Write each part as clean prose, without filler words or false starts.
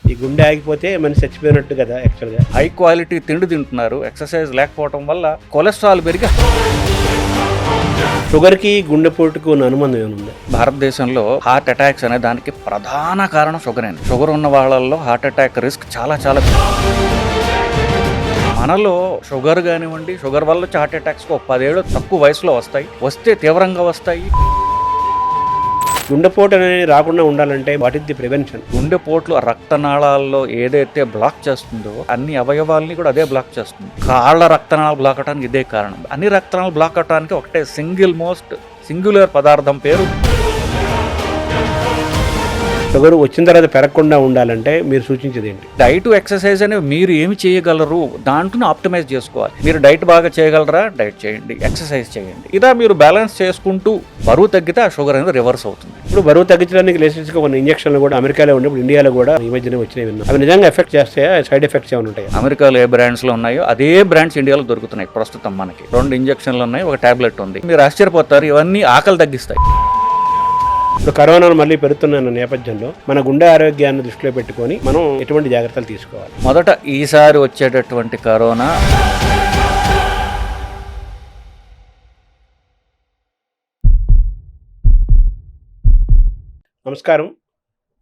ఈ గుండె ఆగిపోతే మనిషి చచ్చిపోయినట్టు కదా యాక్చువల్గా. హై క్వాలిటీ తిండి తింటున్నారు, ఎక్సర్సైజ్ లేకపోవడం వల్ల కొలెస్ట్రాల్ పెరిగి షుగర్కి గుండెపోటుకు ఉన్న అనుబంధం ఏముంది? భారతదేశంలో హార్ట్ అటాక్స్ అనే దానికి ప్రధాన కారణం షుగర్. షుగర్ ఉన్న వాళ్ళల్లో హార్ట్ అటాక్ రిస్క్ చాలా చాలా మనలో షుగర్ కానివ్వండి, షుగర్ వల్ల వచ్చే హార్ట్ అటాక్స్ 10 ఏళ్ళు తక్కువ వయసులో వస్తే తీవ్రంగా వస్తాయి. గుండెపోటు అనేది రాకుండా ఉండాలంటే వాట్ ఇస్ ది ప్రివెన్షన్? గుండెపోట్లు రక్తనాళాల్లో ఏదైతే బ్లాక్ చేస్తుందో అన్ని అవయవాల్ని కూడా అదే బ్లాక్ చేస్తుంది. కాళ్ళ రక్తనాళాలు బ్లాక్ అవడానికి ఇదే కారణం. అన్ని రక్తనాళాలు బ్లాక్ అవడానికి ఒకటే సింగులర్ పదార్థం పేరు. షుగర్ వచ్చిన తర్వాత పెరగకుండా ఉండాలంటే మీరు సూచించేది ఏంటి? డైట్, ఎక్సర్సైజ్ అనేవి మీరు ఏమి చేయగలరు దాంట్లో ఆప్టిమైజ్ చేసుకోవాలి. మీరు డైట్ బాగా చేయగలరా, డైట్ చేయండి, ఎక్సర్సైజ్ చేయండి. ఇలా మీరు బ్యాలెన్స్ చేసుకుంటూ బరువు తగ్గితే ఆ షుగర్ అనేది రివర్స్ అవుతుంది. ఇప్పుడు బరువు తగ్గించడానికి లేటెస్ట్గా కొన్ని ఇంజక్షన్లు కూడా అమెరికాలో ఉన్నప్పుడు ఇండియాలో కూడా ఈ మధ్యనే వచ్చినాయి విన్నాం. అవి నిజంగా ఎఫెక్ట్ చేస్తాయా? సైడ్ ఎఫెక్ట్స్ ఏమైనా ఉంటాయి? అమెరికాలో ఏ బ్రాండ్స్ లో ఉన్నాయో అదే బ్రాండ్స్ ఇండియాలో దొరుకుతున్నాయి. ప్రస్తుతం మనకి 2 ఇంజక్షన్లు ఉన్నాయి, ఒక టాబ్లెట్ ఉంది. మీరు ఆశ్చర్యపోతారు, ఇవన్నీ ఆకలి తగ్గిస్తాయి. ఇప్పుడు కరోనాను మళ్ళీ పెరుగుతున్న నేపథ్యంలో మన గుండె ఆరోగ్యాన్ని దృష్టిలో పెట్టుకొని మనం ఎటువంటి జాగ్రత్తలు తీసుకోవాలి? మొదట ఈసారి వచ్చేటటువంటి కరోనా నమస్కారం.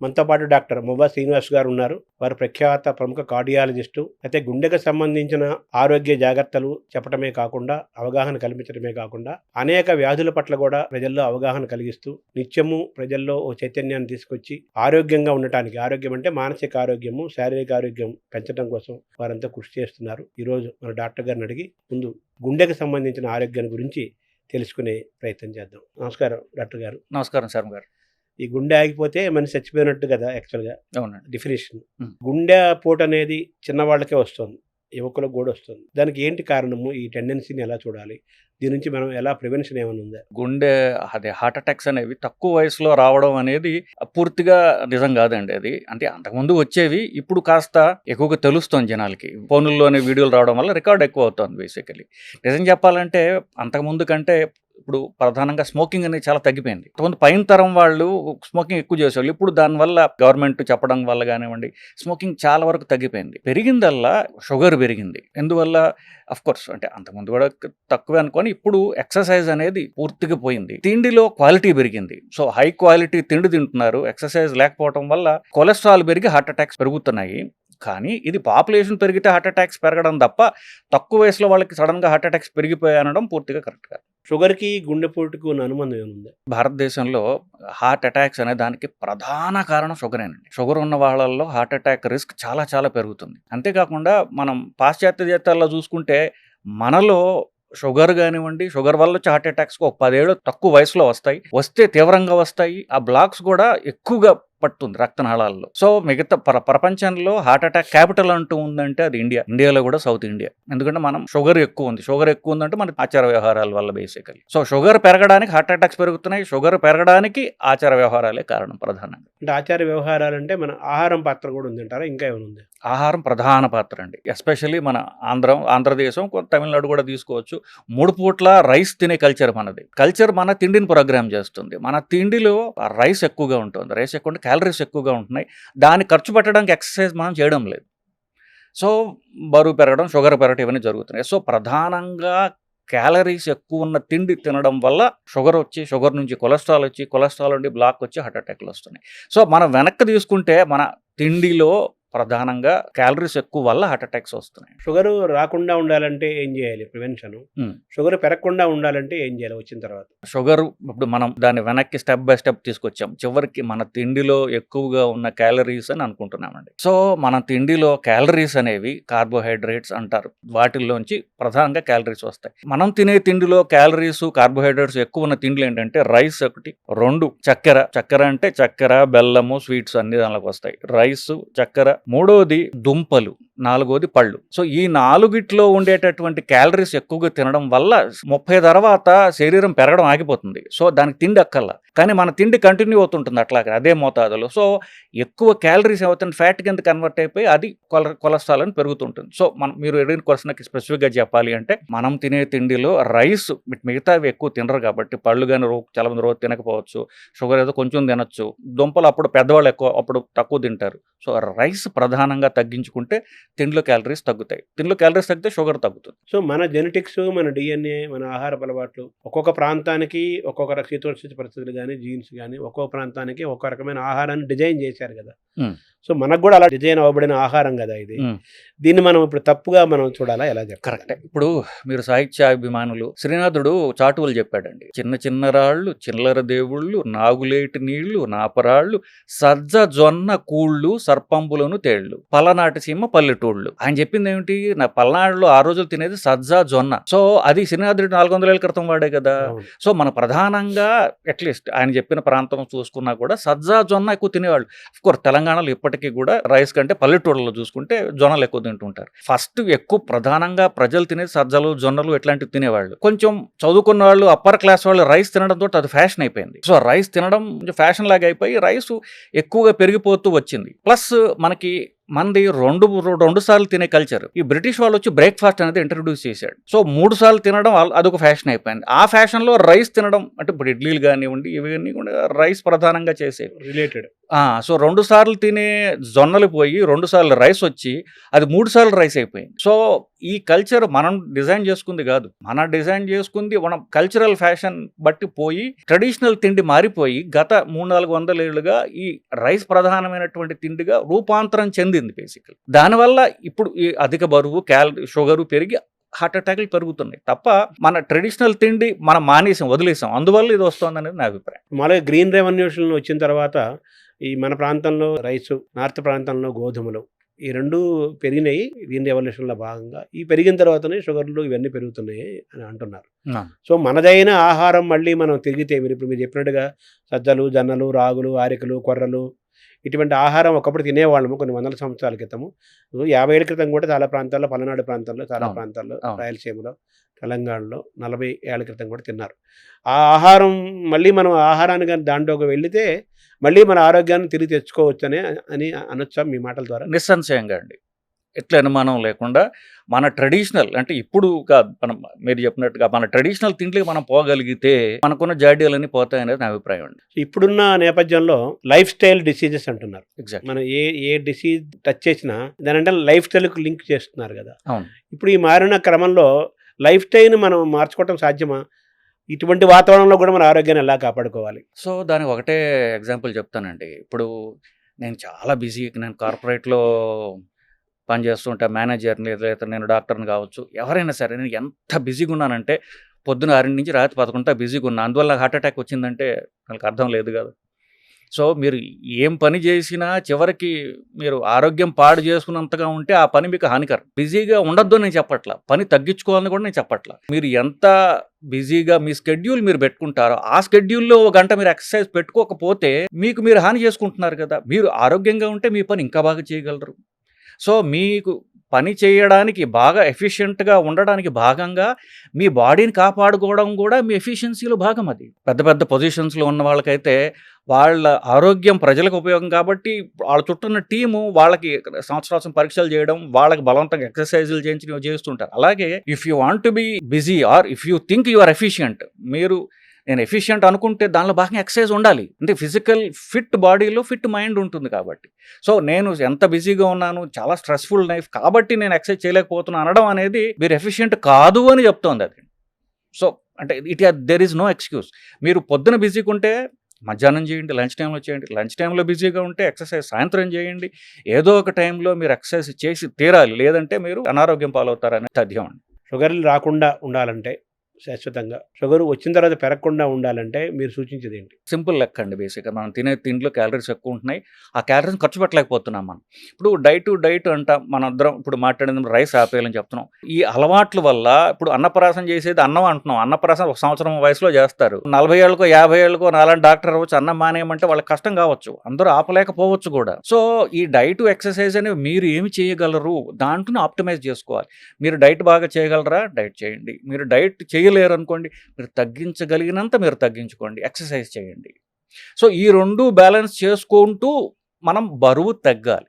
మనతో పాటు డాక్టర్ మువ్వా శ్రీనివాస్ గారు ఉన్నారు. వారు ప్రఖ్యాత ప్రముఖ కార్డియాలజిస్టు. అయితే గుండెకు సంబంధించిన ఆరోగ్య జాగ్రత్తలు చెప్పడమే కాకుండా, అవగాహన కల్పించడమే కాకుండా, అనేక వ్యాధుల పట్ల కూడా ప్రజల్లో అవగాహన కలిగిస్తూ నిత్యము ప్రజల్లో ఓ చైతన్యాన్ని తీసుకొచ్చి ఆరోగ్యంగా ఉండటానికి, ఆరోగ్యం అంటే మానసిక ఆరోగ్యము, శారీరక ఆరోగ్యం పెంచడం కోసం వారంతా కృషి చేస్తున్నారు. ఈరోజు మన డాక్టర్ గారిని అడిగి ముందు గుండెకు సంబంధించిన ఆరోగ్యాన్ని గురించి తెలుసుకునే ప్రయత్నం చేద్దాం. నమస్కారం డాక్టర్ గారు. నమస్కారం శర్మ గారు. ఈ గుండె ఆగిపోతే మనిషి చచ్చిపోయినట్టు కదా యాక్చువల్గా అవునండి. డెఫినేషన్. గుండె పోటు అనేది చిన్నవాళ్ళకే వస్తుంది, యువకులకు కూడా వస్తుంది. దానికి ఏంటి కారణము? ఈ టెండెన్సీని ఎలా చూడాలి? దీని నుంచి మనం ఎలా ప్రివెన్షన్ ఏమైనా ఉందా? గుండె హార్ట్ అటాక్స్ అనేవి తక్కువ వయసులో రావడం అనేది పూర్తిగా నిజం కాదండి. అది అంటే అంతకుముందు వచ్చేవి, ఇప్పుడు కాస్త ఎక్కువగా తెలుస్తుంది జనాలకి. ఫోనుల్లోనే వీడియోలు రావడం వల్ల రికార్డ్ ఎక్కువ అవుతుంది. బేసికలీ నిజం చెప్పాలంటే అంతకుముందు కంటే ఇప్పుడు ప్రధానంగా స్మోకింగ్ అనేది చాలా తగ్గిపోయింది. కొంత పైన తరం వాళ్ళు స్మోకింగ్ ఎక్కువ చేసేవాళ్ళు. ఇప్పుడు దానివల్ల గవర్నమెంట్ చెప్పడం వల్ల కానివ్వండి, స్మోకింగ్ చాలా వరకు తగ్గిపోయింది. పెరిగిందల్లా షుగర్ పెరిగింది. ఎందువల్ల? అఫ్ కోర్స్ అంటే అంతకుముందు కూడా తక్కువే అనుకొని, ఇప్పుడు ఎక్సర్సైజ్ అనేది పూర్తిగా పోయింది. తిండిలో క్వాలిటీ పెరిగింది. సో హై క్వాలిటీ తిండి తింటున్నారు, ఎక్సర్సైజ్ లేకపోవడం వల్ల కొలెస్ట్రాల్ పెరిగి హార్ట్ అటాక్స్ పెరుగుతున్నాయి. కానీ ఇది పాపులేషన్ పెరిగితే హార్ట్ అటాక్స్ పెరగడం తప్ప తక్కువ వయసులో వాళ్ళకి సడన్గా హార్ట్ అటాక్స్ పెరిగిపోయాయి అనడం పూర్తిగా కరెక్ట్ కాదు. షుగర్కి గుండెపోటుకు ఉన్న అనుబంధం ఏముంది? భారతదేశంలో హార్ట్ అటాక్స్ అనే దానికి ప్రధాన కారణం షుగరేనండి. షుగర్ ఉన్న వాళ్ళల్లో హార్ట్ అటాక్ రిస్క్ చాలా చాలా పెరుగుతుంది. అంతేకాకుండా మనం పాశ్చాత్య దేశాల్లో చూసుకుంటే మనలో షుగర్ కానివ్వండి, షుగర్ వల్ల వచ్చే హార్ట్ అటాక్స్ 10 ఏళ్ళు తక్కువ వయసులో వస్తే తీవ్రంగా వస్తాయి. ఆ బ్లాక్స్ కూడా ఎక్కువగా పడుతుంది రక్తనాళాల్లో. సో మిగతా ప్రపంచంలో హార్ట్ అటాక్ క్యాపిటల్ అంటూ ఉందంటే అది ఇండియా. ఇండియాలో కూడా సౌత్ ఇండియా. ఎందుకంటే మనం షుగర్ ఎక్కువ ఉందంటే మన ఆచార వ్యవహారాల వల్ల బేసికలీ. సో షుగర్ పెరగడానికి హార్ట్ అటాక్స్ పెరుగుతున్నాయి. షుగర్ పెరగడానికి ఆచార వ్యవహారాలే కారణం ప్రధానంగా. అంటే ఆచార వ్యవహారాలు అంటే మన ఆహారం పాత్ర కూడా ఉందంటారా? ఇంకా ఏమైనా ఉంది? ఆహారం ప్రధాన పాత్ర అండి. ఎస్పెషల్లీ మన ఆంధ్రదేశం, తమిళనాడు కూడా తీసుకోవచ్చు. 3 పూట్ల రైస్ తినే కల్చర్ మనది. మన తిండిని ప్రోగ్రామ్ చేస్తుంది. మన తిండిలో రైస్ ఎక్కువగా ఉంటుంది. రైస్ ఎక్కువ, క్యాలరీస్ ఎక్కువగా ఉంటున్నాయి. దాన్ని ఖర్చు పెట్టడానికి ఎక్సర్సైజ్ మనం చేయడం లేదు. సో బరువు పెరగడం, షుగర్ పెరగడం ఇవన్నీ జరుగుతున్నాయి. సో ప్రధానంగా క్యాలరీస్ ఎక్కువ ఉన్న తిండి తినడం వల్ల షుగర్ నుంచి కొలెస్ట్రాల్ నుండి బ్లాక్ వచ్చి హార్ట్ అటాక్లు వస్తున్నాయి. సో మనం వెనక్కి తీసుకుంటే మన తిండిలో ప్రధానంగా క్యాలరీస్ ఎక్కువ వల్ల హార్ట్ అటాక్స్ వస్తున్నాయి. షుగర్ రాకుండా ఉండాలంటే ఏం చేయాలి? ప్రివెన్షన్. షుగర్ పెరగకుండా ఉండాలంటే ఏం చేయాలి వచ్చిన తర్వాత? షుగర్ ఇప్పుడు మనం దాన్ని వెనక్కి స్టెప్ బై స్టెప్ తీసుకొచ్చాం. చివరికి మన తిండిలో ఎక్కువగా ఉన్న క్యాలరీస్ అని అనుకుంటున్నామండి. సో మన తిండిలో క్యాలరీస్ అనేవి కార్బోహైడ్రేట్స్ అంటారు. వాటిల్లోంచి ప్రధానంగా క్యాలరీస్ వస్తాయి. మనం తినే తిండిలో క్యాలరీస్, కార్బోహైడ్రేట్స్ ఎక్కువ ఉన్న తిండిలు ఏంటంటే రైస్ ఒకటి, 2 చక్కెర అంటే చక్కెర, బెల్లము, స్వీట్స్ అన్ని దానిలోకి వస్తాయి. రైస్, చక్కెర. 3వది దుంపలు. నాలుగోది పళ్ళు. సో ఈ నాలుగిట్లో ఉండేటటువంటి క్యాలరీస్ ఎక్కువగా తినడం వల్ల 30 తర్వాత శరీరం పెరగడం ఆగిపోతుంది. సో దానికి తిండి అక్కర్లా. కానీ మన తిండి కంటిన్యూ అవుతుంటుంది అట్లాగే అదే మోతాదులో. సో ఎక్కువ క్యాలరీస్ ఏమవుతుంది ఫ్యాట్ కింద కన్వర్ట్ అయిపోయి అది కొలెస్ట్రాల్ అని పెరుగుతుంటుంది. సో మీరు అడిగిన క్వశ్చన్కి స్పెసిఫిక్గా చెప్పాలి అంటే మనం తినే తిండిలో రైస్ మిగతావి ఎక్కువ తినరు కాబట్టి పళ్ళు కానీ చాలా మంది రోజు తినకపోవచ్చు. షుగర్ ఏదో కొంచెం తినొచ్చు. దుంపలు అప్పుడు పెద్దవాళ్ళు ఎక్కువ అప్పుడు తక్కువ తింటారు. సో రైస్ ప్రధానంగా తగ్గించుకుంటే తిండిలో క్యాలరీస్ తగ్గుతాయి. తిండిలో క్యాలరీస్ తగ్గితే షుగర్ తగ్గుతుంది. సో మన జెనెటిక్స్, మన డిఎన్ఏ, మన ఆహారపు అలవాట్లు ఒక్కొక్క ప్రాంతానికి ఒక్కొక్క శీతోష్ణ పరిస్థితులు కానీ జీన్స్ కానీ ఒక్కొక్క ప్రాంతానికి ఒక్కొక్క రకమైన ఆహారాన్ని డిజైన్ చేశారు కదా. సో మనకు కూడా అలా డిజైన్ అవ్వబడిన ఆహారం కదా ఇది. దీన్ని మనం ఇప్పుడు తప్పుగా మనం చూడాలా, ఎలా చెప్పాలి? కరెక్టే. ఇప్పుడు మీరు సాహిత్యాభిమానులు శ్రీనాథుడు చాటువులు చెప్పాడండి. చిన్న చిన్న రాళ్ళు, చిల్లర దేవుళ్ళు, నాగులేటి నీళ్లు, నాపరాళ్ళు, సజ్జ జొన్న కూళ్ళు, సర్పంబులను తేళ్లు, పలనాటి సీమ పల్లెటూళ్ళు. ఆయన చెప్పింది ఏమిటి? నా పల్నాడులో ఆ రోజులు తినేది సజ్జ జొన్న. సో అది శ్రీనాథుడు 400 ఏళ్ల క్రితం వాడే కదా. సో మన ప్రధానంగా అట్లీస్ట్ ఆయన చెప్పిన ప్రాంతం చూసుకున్నా కూడా సజ్జ జొన్న ఎక్కువ తినేవాళ్ళు. అఫ్కోర్స్ తెలంగాణలో ఇప్పటికీ కూడా రైస్ కంటే పల్లెటూళ్ళలో చూసుకుంటే జొన్నలు ఎక్కువ తింటుంటారు. ఫస్ట్ ఎక్కువ ప్రధానంగా ప్రజలు తినేది సజ్జలు, జొన్నలు ఇట్లాంటివి తినేవాళ్ళు. కొంచెం చదువుకున్న వాళ్ళు, అప్పర్ క్లాస్ వాళ్ళు రైస్ తినడంతో అది ఫ్యాషన్ అయిపోయింది. సో రైస్ తినడం కొంచెం ఫ్యాషన్ లాగా అయిపోయి రైస్ ఎక్కువగా పెరిగిపోతూ వచ్చింది. ప్లస్ మనకి మంది రెండు సార్లు తినే కల్చర్. ఈ బ్రిటిష్ వాళ్ళు వచ్చి బ్రేక్ఫాస్ట్ అనేది ఇంట్రడ్యూస్ చేశాడు. సో 3 సార్లు తినడం అదొక ఫ్యాషన్ అయిపోయింది. ఆ ఫ్యాషన్ లో రైస్ తినడం అంటే ఇప్పుడు ఇడ్లీలు కానివ్వండి ఇవన్నీ కూడా రైస్ ప్రధానంగా చేసేవి రిలేటెడ్. సో 2 సార్లు తినే జొన్నలు పోయి 2 సార్లు రైస్ వచ్చి అది 3 సార్లు రైస్ అయిపోయింది. సో ఈ కల్చర్ మనం డిజైన్ చేసుకుంది కాదు. మనం డిజైన్ చేసుకుంది మనం కల్చరల్ ఫ్యాషన్ బట్టి పోయి ట్రెడిషనల్ తిండి మారిపోయి గత 300-400 ఏళ్లుగా ఈ రైస్ ప్రధానమైనటువంటి తిండిగా రూపాంతరం చెందింది బేసికల్. దానివల్ల ఇప్పుడు ఈ అధిక బరువు, షుగరు పెరిగి హార్ట్ అటాక్లు పెరుగుతున్నాయి తప్ప మన ట్రెడిషనల్ తిండి మనం వదిలేసాం. అందువల్ల ఇది వస్తుంది అనేది నా అభిప్రాయం. మళ్ళీ గ్రీన్ రెవల్యూషన్ వచ్చిన తర్వాత ఈ మన ప్రాంతంలో రైసు, నార్త్ ప్రాంతంలో గోధుమలు, ఈ రెండు పెరిగినాయి గ్రీన్ రెవల్యూషన్లో భాగంగా. ఈ పెరిగిన తర్వాతనే షుగర్లు ఇవన్నీ పెరుగుతున్నాయి అని అంటున్నారు. సో మనదైన ఆహారం మళ్ళీ మనం తిరిగితే ఇప్పుడు మీరు చెప్పినట్టుగా సజ్జలు, జొన్నలు, రాగులు, ఆరికలు, కొర్రలు ఇటువంటి ఆహారం ఒకప్పుడు తినేవాళ్ళము కొన్ని వందల సంవత్సరాల క్రితము. 50 ఏళ్ల క్రితం కూడా చాలా ప్రాంతాల్లో, పల్నాడు ప్రాంతాల్లో, చాలా ప్రాంతాల్లో, రాయలసీమలో, తెలంగాణలో 40 ఏళ్ల క్రితం కూడా తిన్నారు. ఆ ఆహారం మళ్ళీ మనం ఆహారాన్ని కానీ దాంట్లోకి వెళితే మళ్ళీ మన ఆరోగ్యాన్ని తిరిగి తెచ్చుకోవచ్చని అనొచ్చా మీ మాటల ద్వారా? నిస్సంశయంగా అండి. ఎట్లా అనుమానం లేకుండా మన ట్రెడిషనల్ అంటే ఇప్పుడు కాదు, మనం మీరు చెప్పినట్టుగా మన ట్రెడిషనల్ తిండికి మనం పోగలిగితే మనకున్న జాడ్యాలన్నీ పోతాయనేది నా అభిప్రాయం అండి. ఇప్పుడున్న నేపథ్యంలో లైఫ్ స్టైల్ డిసీజెస్ అంటున్నారు. ఎగ్జాక్ట్. మనం ఏ డిసీజ్ టచ్ చేసినా దానంటే లైఫ్ స్టైల్కి లింక్ చేస్తున్నారు కదా. అవును. ఇప్పుడు ఈ మారిన క్రమంలో లైఫ్ స్టైల్ని మనం మార్చుకోవటం సాధ్యమా? ఇటువంటి వాతావరణంలో కూడా మన ఆరోగ్యాన్ని ఎలా కాపాడుకోవాలి? సో దానికి ఒకటే ఎగ్జాంపుల్ చెప్తానండి. ఇప్పుడు నేను చాలా బిజీ, నేను కార్పొరేట్లో పనిచేస్తుంటా, మేనేజర్ని లేదా నేను డాక్టర్ని కావచ్చు, ఎవరైనా సరే నేను ఎంత బిజీగా ఉన్నానంటే పొద్దున 6 నుంచి రాత్రి 11 బిజీగా ఉన్నా. అందువల్ల నాకు హార్ట్ అటాక్ వచ్చిందంటే నాకు అర్థం లేదు కదా. సో మీరు ఏం పని చేసినా చివరికి మీరు ఆరోగ్యం పాడు చేసుకున్నంతగా ఉంటే ఆ పని మీకు హానికరం. బిజీగా ఉండొద్దు నేను చెప్పట్లా, పని తగ్గించుకోవాలని కూడా నేను చెప్పట్లా. మీరు ఎంత బిజీగా మీ స్కెడ్యూల్ మీరు పెట్టుకుంటారో ఆ స్కెడ్యూల్లో 1 గంట మీరు ఎక్సర్సైజ్ పెట్టుకోకపోతే మీకు మీరు హాని చేసుకుంటున్నారు కదా. మీరు ఆరోగ్యంగా ఉంటే మీ పని ఇంకా బాగా చేయగలరు. సో మీకు పని చేయడానికి బాగా ఎఫిషియెంట్గా ఉండడానికి భాగంగా మీ బాడీని కాపాడుకోవడం కూడా మీ ఎఫిషియన్సీలో భాగం. అది పెద్ద పెద్ద పొజిషన్స్లో ఉన్న వాళ్ళకైతే వాళ్ళ ఆరోగ్యం ప్రజలకు ఉపయోగం కాబట్టి వాళ్ళ చుట్టూ ఉన్న టీము వాళ్ళకి సంవత్సరం పరీక్షలు చేయడం, వాళ్ళకి బలవంతంగా ఎక్సర్సైజులు చేస్తుంటారు. అలాగే if you want to be busy or if you think you are efficient, మీరు నేను ఎఫిషియంట్ అనుకుంటే దానిలో భాగంగా ఎక్సర్సైజ్ ఉండాలి. అంటే ఫిజికల్ ఫిట్ బాడీలో ఫిట్ మైండ్ ఉంటుంది కాబట్టి. సో నేను ఎంత బిజీగా ఉన్నాను, చాలా స్ట్రెస్ఫుల్ లైఫ్ కాబట్టి నేను ఎక్సర్సైజ్ చేయలేకపోతున్నాను అనడం అనేది మీరు ఎఫిషియంట్ కాదు అని చెప్తోంది అది. సో అంటే దెర్ ఈజ్ నో ఎక్స్క్యూజ్. మీరు పొద్దున బిజీగా ఉంటే మధ్యాహ్నం చేయండి, లంచ్ టైంలో చేయండి. లంచ్ టైంలో బిజీగా ఉంటే ఎక్సర్సైజ్ సాయంత్రం చేయండి. ఏదో ఒక టైంలో మీరు ఎక్సర్సైజ్ చేసి తీరాలి, లేదంటే మీరు అనారోగ్యం పాలవుతారని తథ్యం అండి. షుగర్లు రాకుండా ఉండాలంటే శాశ్వతంగా. షుగర్ వచ్చిన తర్వాత పెరగకుండా ఉండాలంటే మీరు సూచించేది ఏంటి? సింపుల్ లెక్క అండి బేసిక్‌గా. మనం తినే తిండిలో క్యాలరీస్ ఎక్కువ ఉంటున్నాయి. ఆ క్యాలరీస్‌ని ఖర్చు పెట్టలేకపోతున్నాం మనం. ఇప్పుడు డైట్ అంటాం. మనందరం ఇప్పుడు మాట్లాడింది రైస్ ఆపేయాలని చెప్తున్నాం. ఈ అలవాట్ల వల్ల ఇప్పుడు అన్నప్రాసన చేసేది అన్నం అంటున్నాం. అన్నప్రాసన ఒక సంవత్సరం వయసులో చేస్తారు. 40 ఏళ్ళకో, 50 ఏళ్ళకో నాలాంటి డాక్టర్ అవ్వచ్చు, అన్నం మానేయమంటే వాళ్ళకి కష్టం కావచ్చు. అందరూ ఆపలేకపోవచ్చు కూడా. సో, ఈ డైట్, ఎక్సర్సైజ్ అనేవి మీరు ఏమి చేయగలరు? దాంట్లోనే ఆప్టిమైజ్ చేసుకోవాలి. మీరు డైట్ బాగా చేయగలరా? డైట్ చేయండి. మీరు డైట్ చేయలేరనుకోండి, మీరు తగ్గించగలిగినంత మీరు తగ్గించుకోండి. ఎక్సర్సైజ్ చేయండి. సో, ఈ 2 బ్యాలెన్స్ చేసుకుంటూ మనం బరువు తగ్గాలి.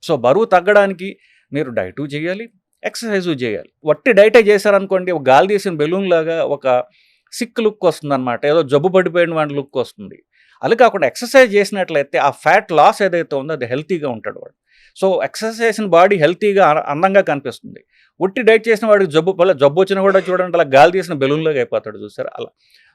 సో, బరువు తగ్గడానికి మీరు డైటు చేయాలి, ఎక్సర్సైజు చేయాలి. వట్టి డైటే చేశారనుకోండి, ఒక గాలి తీసిన బెలూన్‌లాగా ఒక సిక్ లుక్ వస్తుందనమాట. ఏదో జబ్బు పడిపోయిన వాడి లుక్ వస్తుంది. అది కాకుండా ఎక్సర్సైజ్ చేసినట్లయితే ఆ ఫ్యాట్ లాస్ ఏదైతే ఉందో అది హెల్తీగా ఉంటాడు వాడు. సో, ఎక్సర్సైజ్ చేసిన బాడీ హెల్తీగా అందంగా కనిపిస్తుంది. ఉట్టి డైట్ చేసిన వాడికి జబ్బు వచ్చినా కూడా చూడండి అలా గాలి తీసిన బెలూన్‌లాగా అయిపోతాడు చూసారా అలా.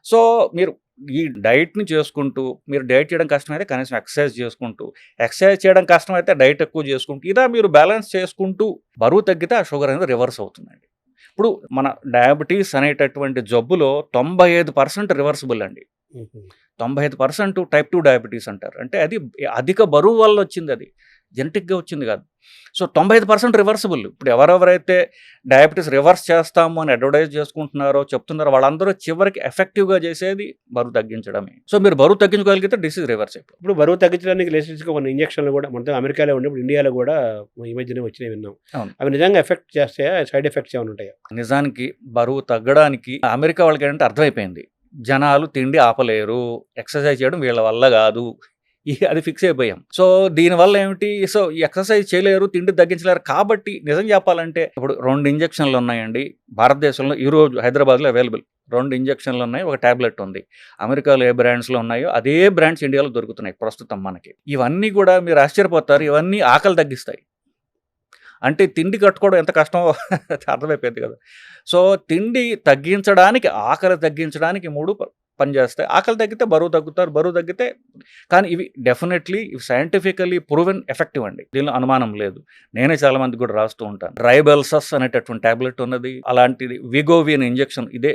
సో, మీరు ఈ డైట్‌ని చేసుకుంటూ, మీరు డైట్ చేయడం కష్టమైతే కనీసం ఎక్సర్సైజ్ చేసుకుంటూ, ఎక్సర్సైజ్ చేయడం కష్టమైతే డైట్ ఎక్కువ చేసుకుంటూ, ఇలా మీరు బ్యాలెన్స్ చేసుకుంటూ బరువు తగ్గితే ఆ షుగర్ అనేది రివర్స్ అవుతుందండి. ఇప్పుడు మన డయాబెటీస్ అనేటటువంటి జబ్బులో 95% రివర్సిబుల్ అండి. హుహు. 95% టైప్ 2 డయాబెటీస్ అంటారు. అంటే అది అధిక బరువు వల్ల వచ్చిందది. జెనెటిక్‌గా వచ్చింది కాదు. So, 95% reversible. ఇప్పుడు ఎవరెవరైతే డయాబెటీస్ రివర్స్ చేస్తాము అని అడ్వర్టైజ్ చేసుకుంటున్నారో, చెప్తున్నారో వాళ్ళందరూ చివరికి ఎఫెక్టివ్‌గా చేసేది బరువు తగ్గించడమే. సో, మీరు బరువు తగ్గించుకోగలిగితే డిసీజ్ రివర్స్ అయిపోతుంది. ఇప్పుడు బరువు తగ్గించడానికి లేటెస్ట్‌గా కొన్ని ఇంజెక్షన్లు కూడా మొత్తం అమెరికాలో ఉండే ఇప్పుడు ఇండియాలో కూడా ఈ మధ్యనే వచ్చినవి విన్నాం. అవును. అవి నిజంగా ఎఫెక్ట్ చేస్తాయా? సైడ్ ఎఫెక్ట్స్ ఏమైనా ఉంటాయా? నిజానికి బరువు తగ్గడానికి అమెరికా వాళ్ళకేంటంటే అర్థమైపోయింది. జనాలు తిండి ఆపలేరు. ఎక్సర్సైజ్ చేయడం వీళ్ళ వల్ల కాదు. అది ఫిక్స్ అయిపోయాం. సో, దీనివల్ల ఏమిటి? సో, ఎక్సర్సైజ్ చేయలేరు, తిండి తగ్గించలేరు కాబట్టి నిజం చెప్పాలంటే ఇప్పుడు 2 ఇంజెక్షన్లు ఉన్నాయండి. భారతదేశంలో ఈరోజు హైదరాబాద్‌లో అవైలబుల్. 2 ఇంజెక్షన్లు ఉన్నాయి. ఒక టాబ్లెట్ ఉంది. అమెరికాలో ఏ బ్రాండ్స్‌లో ఉన్నాయో అదే బ్రాండ్స్ ఇండియాలో దొరుకుతున్నాయి ప్రస్తుతం మనకి. ఇవన్నీ కూడా మీరు ఆశ్చర్యపోతారు. ఇవన్నీ ఆకలి తగ్గిస్తాయి. అంటే తిండి కట్టుకోవడం ఎంత కష్టమో అర్థమైపోయింది కదా! సో, తిండి తగ్గించడానికి, ఆకలి తగ్గించడానికి 3 పనిచేస్తాయి. ఆకలి తగ్గితే బరువు తగ్గుతారు. బరువు తగ్గితే కానీ ఇవి డెఫినెట్‌లీ సైంటిఫికల్లీ ప్రూవెన్ ఎఫెక్టివ్ అండి. దీనిలో అనుమానం లేదు. నేనే చాలా మందికి కూడా రాస్తూ ఉంటాను. రైబెల్సస్ అనేటటువంటి టాబ్లెట్ ఉన్నది. అలాంటిది విగోవిన్ ఇంజెక్షన్ ఇదే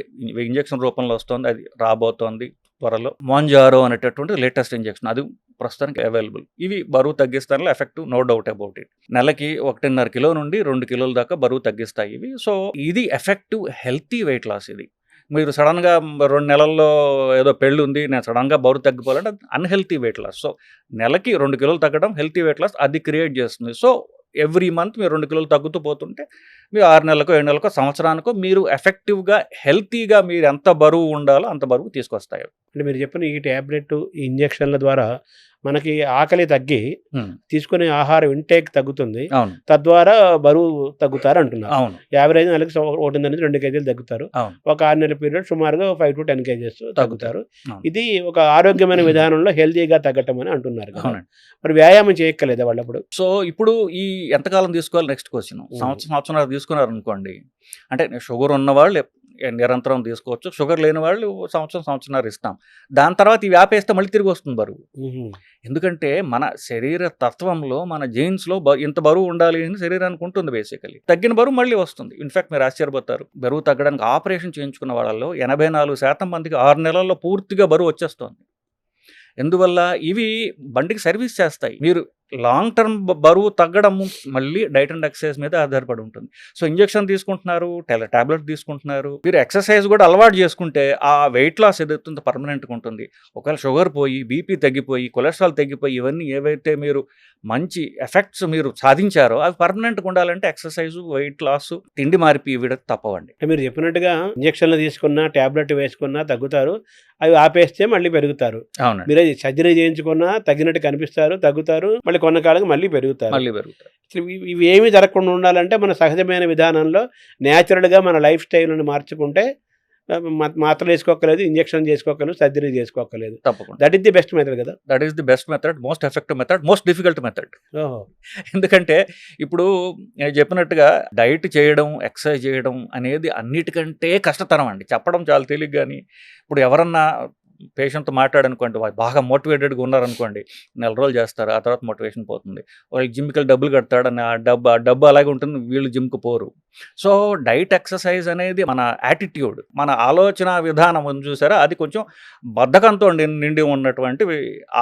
ఇంజెక్షన్ రూపంలో వస్తుంది. అది రాబోతోంది త్వరలో. మోంజారో అనేటటువంటి లేటెస్ట్ ఇంజెక్షన్ అది ప్రస్తుతానికి అవైలబుల్. ఇవి బరువు తగ్గిస్తానిలో effective no doubt about it. నెలకి 1.5 కిలో నుండి 2 కిలోల దాకా బరువు తగ్గిస్తాయి ఇవి. సో, ఇది ఎఫెక్టివ్ హెల్తీ వెయిట్ లాస్ ఇది. మీరు సడన్‌గా 2 నెలల్లో ఏదో పెళ్ళుంది, నేను సడన్‌గా బరువు తగ్గిపోవాలంటే అన్‌హెల్తీ వెయిట్ లాస్. సో, నెలకి 2 కిలోలు తగ్గడం హెల్తీ వెయిట్ లాస్ అది క్రియేట్ చేస్తుంది. సో, ఎవ్రీ మంత్ మీరు 2 కిలోలు తగ్గుతూ పోతుంటే మీరు 6 నెలలకో, 7 నెలలకో, సంవత్సరానికో మీరు ఎఫెక్టివ్‌గా, హెల్తీగా మీరు ఎంత బరువు ఉండాలో అంత బరువు తీసుకొస్తాయి. అంటే మీరు చెప్పిన ఈ టాబ్లెట్, ఈ ఇంజెక్షన్ల ద్వారా మనకి ఆకలి తగ్గి తీసుకునే ఆహారం ఇంటేక్ తగ్గుతుంది. అవును. తద్వారా బరువు తగ్గుతారు అంటున్నారు. అవును. యావరేజ్ నెలకి 1.5-2 కేజీలు తగ్గుతారు. అవును. ఒక 6 నెలల పీరియడ్ సుమారుగా 5-10 కేజెస్ తగ్గుతారు. అవును. ఇది ఒక ఆరోగ్యమైన విధానంలో హెల్తీగా తగ్గటం అని అంటున్నారు కదా! అవునండి. మరి వ్యాయామం చేయక్కర్లేదా వాళ్ళప్పుడు? సో, ఇప్పుడు ఈ ఎంతకాలం తీసుకోవాలి నెక్స్ట్ క్వెషన్. సంవత్సరం తీసుకున్నారనుకోండి. అంటే షుగర్ ఉన్నవాళ్ళు నిరంతరం తీసుకోవచ్చు. షుగర్ లేని వాళ్ళు సంవత్సరంన్నర ఇస్తాం. దాని తర్వాత ఇవి ఆపేస్తే మళ్ళీ తిరిగి వస్తుంది బరువు. ఎందుకంటే మన శరీర తత్వంలో, మన జీన్స్‌లో ఇంత బరువు ఉండాలి అని శరీరానికి ఉంటుంది బేసికల్లీ. తగ్గిన బరువు మళ్ళీ వస్తుంది. ఇన్‌ఫాక్ట్ మీరు ఆశ్చర్యపోతారు. బరువు తగ్గడానికి ఆపరేషన్ చేయించుకున్న వాళ్ళలో 84% మందికి 6 నెలల్లో పూర్తిగా బరువు వచ్చేస్తుంది. ఎందువల్ల? ఇవి బండికి సర్వీస్ చేస్తాయి. మీరు లాంగ్ టర్మ్ బరువు తగ్గడం మళ్ళీ డైట్ అండ్ ఎక్సర్సైజ్ మీద ఆధారపడి ఉంటుంది. సో, ఇంజెక్షన్ తీసుకుంటున్నారు, టాబ్లెట్ తీసుకుంటున్నారు. మీరు ఎక్సర్సైజ్ కూడా అలవాటు చేసుకుంటే ఆ వెయిట్ లాస్ ఏదైతుందో పర్మనెంట్‌గా ఉంటుంది. ఒకవేళ షుగర్ పోయి, బీపీ తగ్గిపోయి, కొలెస్ట్రాల్ తగ్గిపోయి ఇవన్నీ ఏవైతే మీరు మంచి ఎఫెక్ట్స్ మీరు సాధించారో అవి పర్మనెంట్‌గా ఉండాలంటే ఎక్సర్సైజు, వెయిట్ లాస్, తిండి మార్పు ఇవి తప్పవండి. అంటే మీరు చెప్పినట్టుగా ఇంజెక్షన్లు తీసుకున్నా, టాబ్లెట్ వేసుకున్నా తగ్గుతారు. అవి ఆపేస్తే మళ్ళీ పెరుగుతారు. అవునండి. మీరు సర్జరీ చేయించుకున్నా తగ్గినట్టు కనిపిస్తారు, తగ్గుతారు. మళ్ళీ కొన్నకాలంగా మళ్ళీ పెరుగుతారు. ఇవి ఏమీ జరగకుండా ఉండాలంటే మన సహజమైన విధానంలో న్యాచురల్‌గా మన లైఫ్ స్టైల్‌ని మార్చుకుంటే మాత్రలు వేసుకోక్కర్లేదు, ఇంజెక్షన్ చేసుకోక్కర్లేదు, సర్జరీ చేసుకోక్కర్లేదు. తప్పకుండా. That is the best method కదా! That is the best method, most effective method, most difficult method. ఓహో! ఎందుకంటే ఇప్పుడు నేను చెప్పినట్టుగా డైట్ చేయడం, ఎక్సర్సైజ్ చేయడం అనేది అన్నిటికంటే కష్టతరం అండి. చెప్పడం చాలా తేలిక గాని ఇప్పుడు ఎవరన్నా పేషెంట్‌తో మాట్లాడనుకోండి, వాళ్ళు బాగా మోటివేటెడ్‌గా ఉన్నారనుకోండి, నెల రోజులు చేస్తారు. ఆ తర్వాత మోటివేషన్ పోతుంది. వాళ్ళకి జిమ్‌కెళ్ళి డబ్బులు కడతాడు అని ఆ డబ్బు అలాగే ఉంటుంది. వీళ్ళు జిమ్‌కి పోరు. సో డైట్ ఎక్సర్సైజ్ అనేది మన యాటిట్యూడ్, మన ఆలోచన విధానం ఉంది చూసారా, అది కొంచెం బద్ధకంతో నిండి ఉన్నటువంటి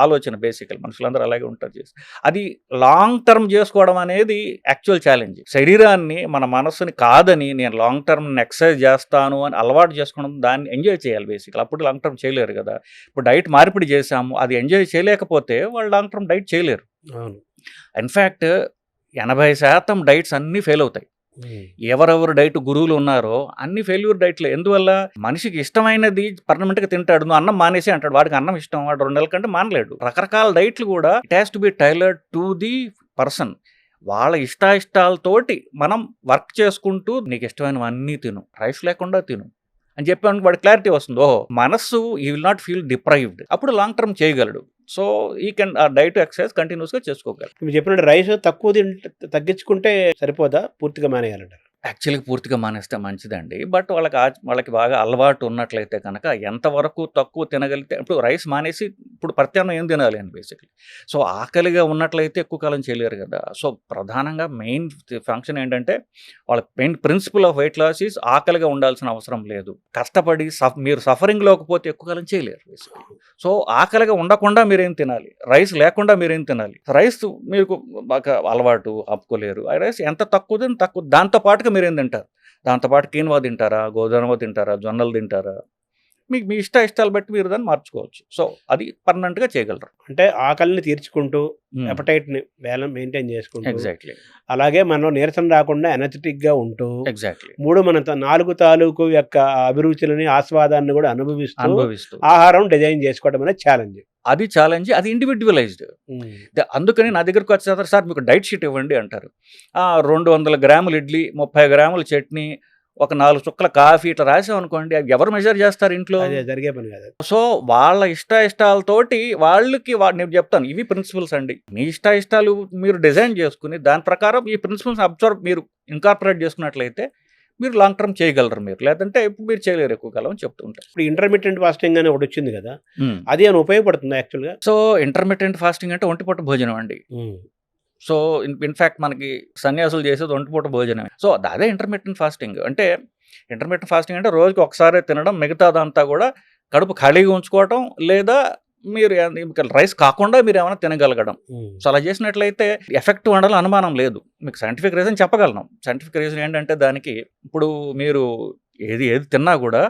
ఆలోచన. బేసికల్ మనుషులందరూ అలాగే ఉంటారు చేసి, అది లాంగ్ టర్మ్ చేసుకోవడం అనేది యాక్చువల్ ఛాలెంజ్. శరీరాన్ని మన మనస్సుని కాదని నేను లాంగ్ టర్మ్ ఎక్సర్సైజ్ చేస్తాను అని అలవాటు చేసుకోవడం, దాన్ని ఎంజాయ్ చేయాలి బేసికల్. అప్పుడు లాంగ్ టర్మ్ చేయలేరు కదా. ఇప్పుడు డైట్ మార్పిడి చేసాము, అది ఎంజాయ్ చేయలేకపోతే వాళ్ళు లాంగ్ టర్మ్ డైట్ చేయలేరు. అవును. ఇన్ఫ్యాక్ట్ 80% డైట్స్ అన్నీ ఫెయిల్ అవుతాయి. ఎవరెవరు డైట్ గురువులు ఉన్నారో అన్ని ఫెయిల్యూర్ డైట్లే. ఎందువల్ల? మనిషికి ఇష్టమైనది పర్మనెంట్గా తింటాడు, నువ్వు అన్నం మానేసి అంటాడు. వాడికి అన్నం ఇష్టం, వాడు 2 నెలల కంటే మానలేడు. రకరకాల డైట్లు కూడా it has to be tailored to the person. వాళ్ళ ఇష్టాయిష్టాలతోటి మనం వర్క్ చేసుకుంటూ నీకు ఇష్టమైనవన్నీ తిను, రైస్ లేకుండా తిను అని చెప్పాను. వాడి క్లారిటీ వస్తుంది. ఓహో, మనస్సు ఈ విల్ నాట్ ఫీల్ డిప్రైవ్డ్. అప్పుడు లాంగ్ టర్మ్ చేయగలడు. సో ఈ కెన్ డైట్ ఎక్సర్సైజ్ కంటిన్యూస్గా చేసుకోగలరు. మీరు చెప్పినట్టు రైస్ తక్కువ తగ్గించుకుంటే సరిపోదా, పూర్తిగా మానేయాలంటారు? యాక్చువల్గా పూర్తిగా మానేస్తే మంచిదండి. బట్ వాళ్ళకి బాగా అలవాటు ఉన్నట్లయితే కనుక ఎంతవరకు తక్కువ తినగలిగితే, ఇప్పుడు రైస్ మానేసి ఇప్పుడు ప్రత్యామ్నాయం ఏం తినాలి అని బేసిక్లీ. సో ఆకలిగా ఉన్నట్లయితే ఎక్కువ కాలం చేయలేరు కదా. సో ప్రధానంగా మెయిన్ ఫంక్షన్ ఏంటంటే, వాళ్ళ main principle of weight loss is ఆకలిగా ఉండాల్సిన అవసరం లేదు. కష్టపడి మీరు సఫరింగ్లోకి పోతే ఎక్కువ కాలం చేయలేరు బేసిక్లీ. సో ఆకలిగా ఉండకుండా మీరేం తినాలి, రైస్ లేకుండా మీరేం తినాలి. రైస్ మీకు బాగా అలవాటు ఆపుకోలేరు. ఆ రైస్ ఎంత తక్కువ తక్కువ, దాంతోపాటుగా మీరేం తింటారు, దాంతోపాటు కీన్వా తింటారా, గోధుమ తింటారా, జొన్నలు తింటారా, మీకు మీ ఇష్టాలు బట్టి మీరు దాన్ని మార్చుకోవచ్చు. సో అది పర్మనెంట్గా చేయగలరు. అంటే ఆకలిని తీర్చుకుంటూ అపటైట్ని మెయింటైన్ చేసుకుంటూ, ఎగ్జాక్ట్లీ అలాగే మనలో నీరసం రాకుండా ఎనర్జెటిక్గా ఉంటూ, ఎగ్జాక్ట్లీ 4 తాలూకు యొక్క అభిరుచులని, ఆస్వాదాన్ని కూడా అనుభవిస్తూ ఆహారం డిజైన్ చేసుకోవడం అనేది ఛాలెంజ్. అది ఛాలెంజ్, అది ఇండివిజువలైజ్డ్. అందుకని నా దగ్గరకు వచ్చేసారు, సార్ మీకు డైట్ షీట్ ఇవ్వండి అంటారు. 200 గ్రాములు ఇడ్లీ, 30 గ్రాముల చట్నీ, ఒక 4 చుక్కల కాఫీ ఇట్లా రాసాం అనుకోండి, అవి ఎవరు మెజర్ చేస్తారు ఇంట్లో? జరిగే పని కాదు. సో వాళ్ళ ఇష్టాయిష్టాలతోటి వాళ్ళకి నేను చెప్తాను, ఇవి ప్రిన్సిపల్స్ అండి. మీ ఇష్టాయిష్టాలు మీరు డిజైన్ చేసుకుని దాని ప్రకారం ఈ ప్రిన్సిపల్స్ మీరు ఇన్కార్పొరేట్ చేసుకున్నట్లయితే మీరు లాంగ్ టర్మ్ చేయగలరు. మీరు లేదంటే ఇప్పుడు మీరు చేయలేరు ఎక్కువ కాలం అని చెప్తూ ఉంటారు. ఇప్పుడు ఇంటర్మీడియట్ ఫాస్టింగ్ అని ఒకటి వచ్చింది కదా, అది అని ఉపయోగపడుతుంది యాక్చువల్గా? సో ఇంటర్మీడియట్ ఫాస్టింగ్ అంటే ఒంటిపూట భోజనం అండి. సో ఇన్ఫ్యాక్ట్ మనకి సన్యాసులు చేసేది ఒంటిపూట భోజనమే. సో అదే ఇంటర్మీడియట్ ఫాస్టింగ్ అంటే. ఇంటర్మీడియట్ ఫాస్టింగ్ అంటే రోజుకి ఒకసారి తినడం, మిగతాదంతా కూడా కడుపు ఖాళీగా ఉంచుకోవటం, లేదా మీరు రైస్ కాకుండా మీరు ఏమైనా తినగలగడం. సో అలా చేసినట్లయితే ఎఫెక్ట్ ఉండాలని అనుమానం లేదు. మీకు సైంటిఫిక్ రీజన్ చెప్పగలను. సైంటిఫిక్ రీజన్ ఏంటంటే, దానికి ఇప్పుడు మీరు ఏది తిన్నా కూడా